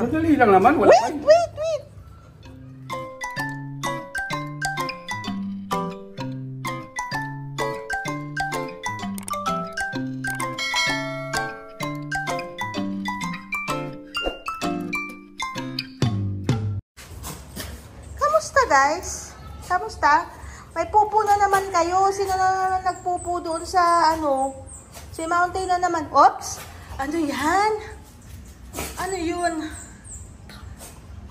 Sandali lang naman. Wala Wait, wait, wait. Kamusta guys? Kamusta? May pupo na naman kayo. Sino na naman nagpupo doon sa ano? Si Mountain na naman. Oops! Ano yan? Ano yun?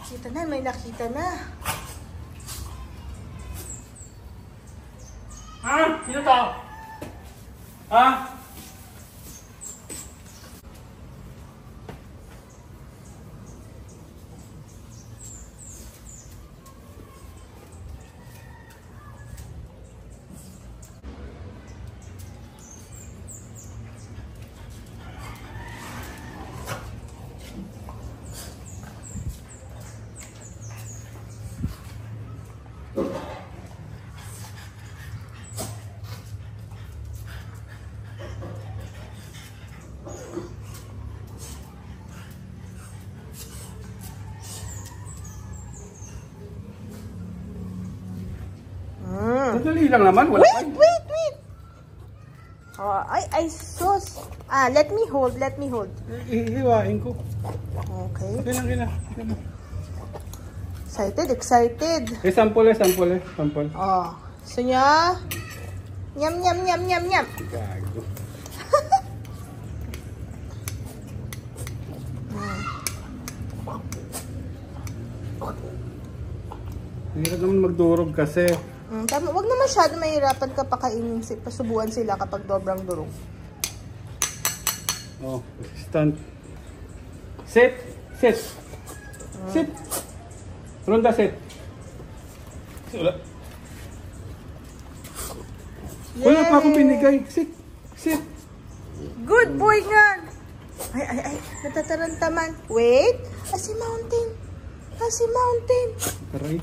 Kita na, may nakita na. Ha? Sino to? Ha? Sandali lang naman. Wala Wait, wait, wait. Oh, ay, sus. Ah, let me hold. Ihiwain ko. Okay. Kailan. Excited. Sample. Oh, gusto niya? Nyam. Gago. Hirap naman magdurog kasi. Tama, wag na masyado mahirapan ka pakainin, pasubuan sila kapag dobrang durog. Oh, stand. Sit. Ronda, sit. Wala. Wala pa akong binigay. Sit. Good boy nga. Ay, natatarantaman. Wait. Si Mountain. Aray.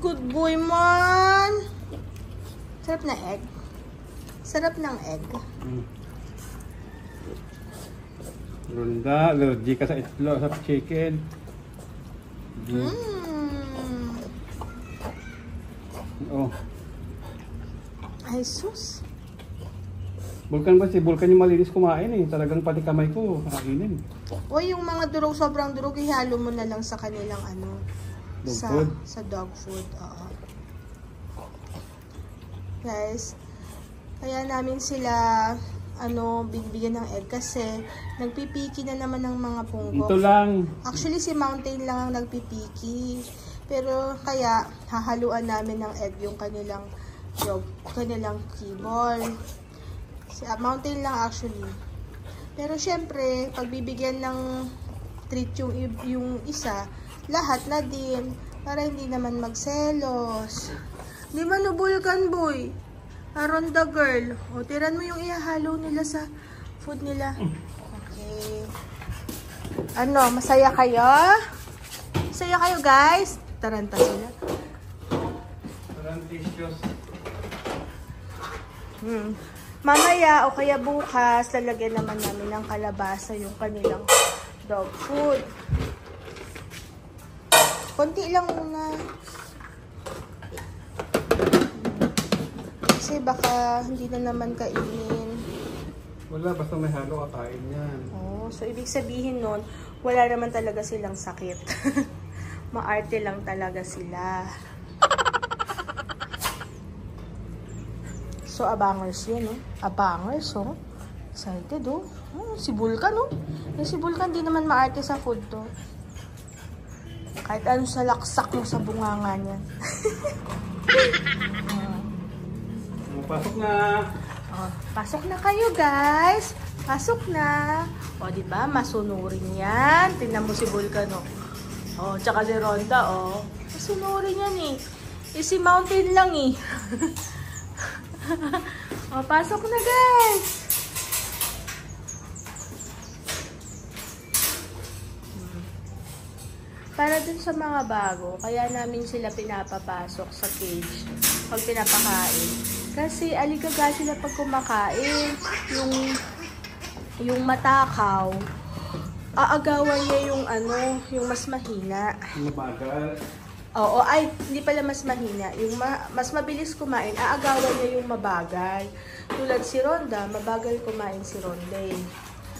Good boy man. Sarap ng egg. Ronda, allergy ka sa itlog, sa chicken. Oh. Ay, sus. Vulcan ba? Si Vulcan yung malinis kumain eh. Talagang pati kamay ko, kainin. O yung mga durog, sobrang durog, ihalo mo na lang sa kanilang ano. Dog food? Sa dog food, oo. Guys, kaya namin sila bibigyan ng egg kasi nagpipiki na naman ng mga punggok. Ito lang. Actually, si Mountain lang ang nagpipiki. Pero kaya hahaluan namin ng egg yung kanilang kibble. Si Mountain lang actually. Pero syempre, pagbibigyan ng treat yung isa, lahat na din para hindi naman magselos. Di ba no, Vulcan boy? Aron the girl. O, tiran mo yung ihahalo nila sa food nila. Okay. Ano, masaya kayo? Masaya kayo, guys? Taranta sila. Taranticious. Mamaya o kaya bukas, lalagyan naman namin ng kalabasa yung kanilang dog food. Konti lang muna. Kasi baka hindi na naman kainin. Wala, basta may halo kakain yan. Oh, so ibig sabihin nun, wala naman talaga silang sakit. Maarte lang talaga sila. So, abangers yun, oh. Abangers, oh. Excited, oh. Si Vulcan, oh. Si Vulcan, di naman maarte sa food to. Kahit anong salaksak mo sa bunganga niyan. Pasok na. Oh, pasok na kayo, guys. Pasok na. O, di ba? Masunurin yan. Tingnan mo si Vulcan, oh. Oh, tsaka si Ronda, oh. Masunurin yan, eh. Si Mountain lang, eh. O, pasok na, guys. Para dun sa mga bago, kaya namin sila pinapapasok sa cage pag pinapakain. Kasi aligaga sila pag kumakain. Yung matakaw, aagawan niya yung yung mas mahina. Mabagal. Oo, ay, hindi pala mas mahina. Yung mas mabilis kumain, aagawan niya yung mabagal. Tulad si Rhonda, mabagal kumain si Ronday.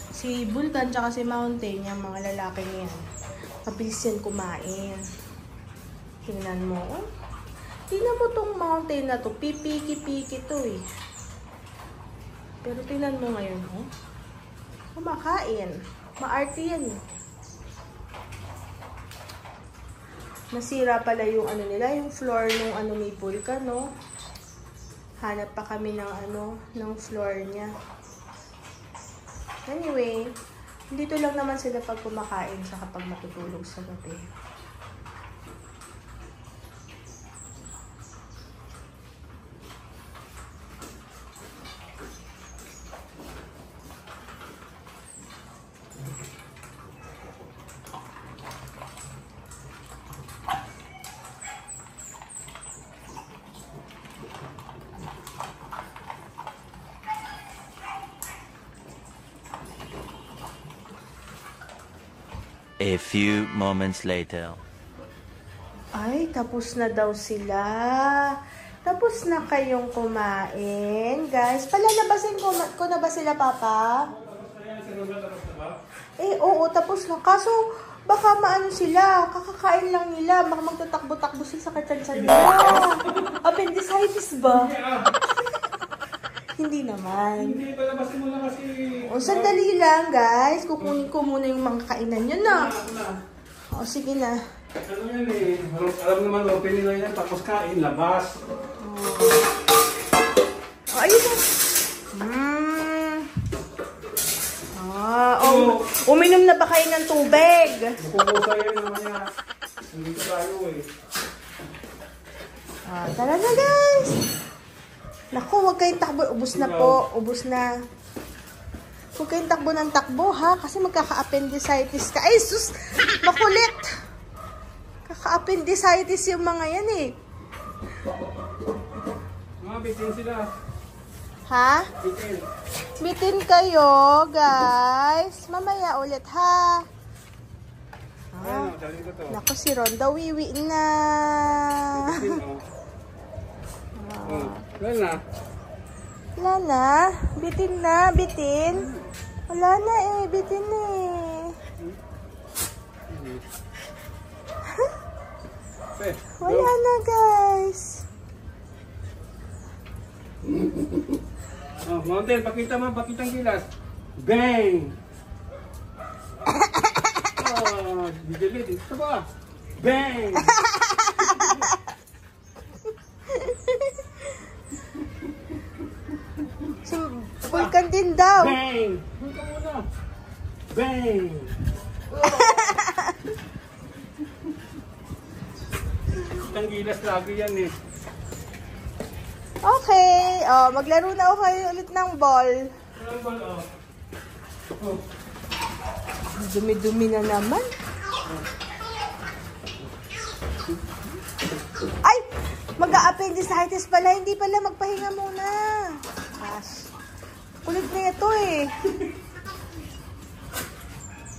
Si Vulcan tsaka si Mountain, yung mga lalaki niyan, mabilis yan kumain. Tingnan mo, oh. Tingnan mo tong Mountain na to, pipiki-piki to eh. Pero tingnan mo ngayon, oh. Kumakain. Maarte yan eh. Nasira pala yung nila, yung floor nung ni Vulcan, no? Hanap pa kami ng floor niya. Anyway, dito lang naman sila pag kumakain sa kapag matutulog sa gabi. A few moments later. Ay, tapos na daw sila. Tapos na kayong kumain, guys. Palalabasin ko na ba sila, Papa? Eh, oo, tapos na. Kaso, baka maano sila. Kakakain lang nila. Baka magtatakbo-takbo sila sa katsansan nila. Appendicitis ba? Hindi naman. Hindi, palabasin mo na kasi. O, sandali lang, guys. Kukunin ko muna yung mga kainan nyo na. O, sige na. Ano yan eh. Alam naman, open nila yan. Tapos kain, labas. O, ayun na. Uminom na ba kayo ng tubig? Mapupusa yan naman yan. Nandito tayo eh. Tara na, guys. Naku, huwag kayong takbo. Ubus na po. Ubus na. Huwag kayong takbo ng takbo, ha? Kasi magkaka-appendicitis ka. Ay, sus! Makulit! Kaka-appendicitis yung mga yan, eh. Mga bitin sila. Ha? Bitin. Bitin kayo, guys. Mamaya ulit, ha? Ayun, dali ko to. Naku, si Rhonda, wiwi na. Bitin, oh. Wala na. Wala na. Bitin na. Bitin. Wala na eh. Bitin eh. Wala na, guys. Oh, Mountain, pakita ang gilas. Bang! Oh, digilit. Ito ba? Bang! Vulcan din daw. Bang! Punta muna. Bang! Ang gilas lagi yan eh. Okay. Oh, maglaro na ako kayo ulit ng ball. Ano ba, oh? Dumi-dumi na naman. Ay! Mag-a-appendicitis pala. Hindi pala magpahinga muna. Gosh. Kulit na ito eh.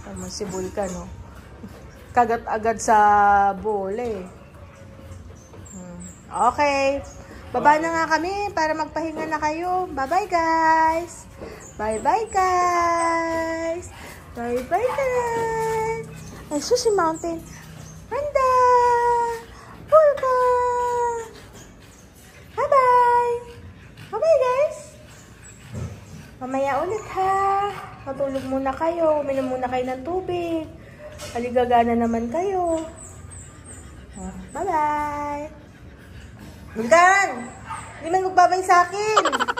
Tama si Vulcan, no? Kagat agad sa bowl eh. Okay. Baba na nga kami para magpahinga na kayo. Bye-bye, guys. Bye-bye, guys. Bye-bye, guys. Ay, si Mountain. Rhonda! Vulcan! Bye-bye! Bye-bye, guys! Mamaya ulit, ha? Matulog muna kayo. Uminom muna kayo ng tubig. Haligagana naman kayo. Bye-bye! Vulcan! Hindi man magbabay sa akin!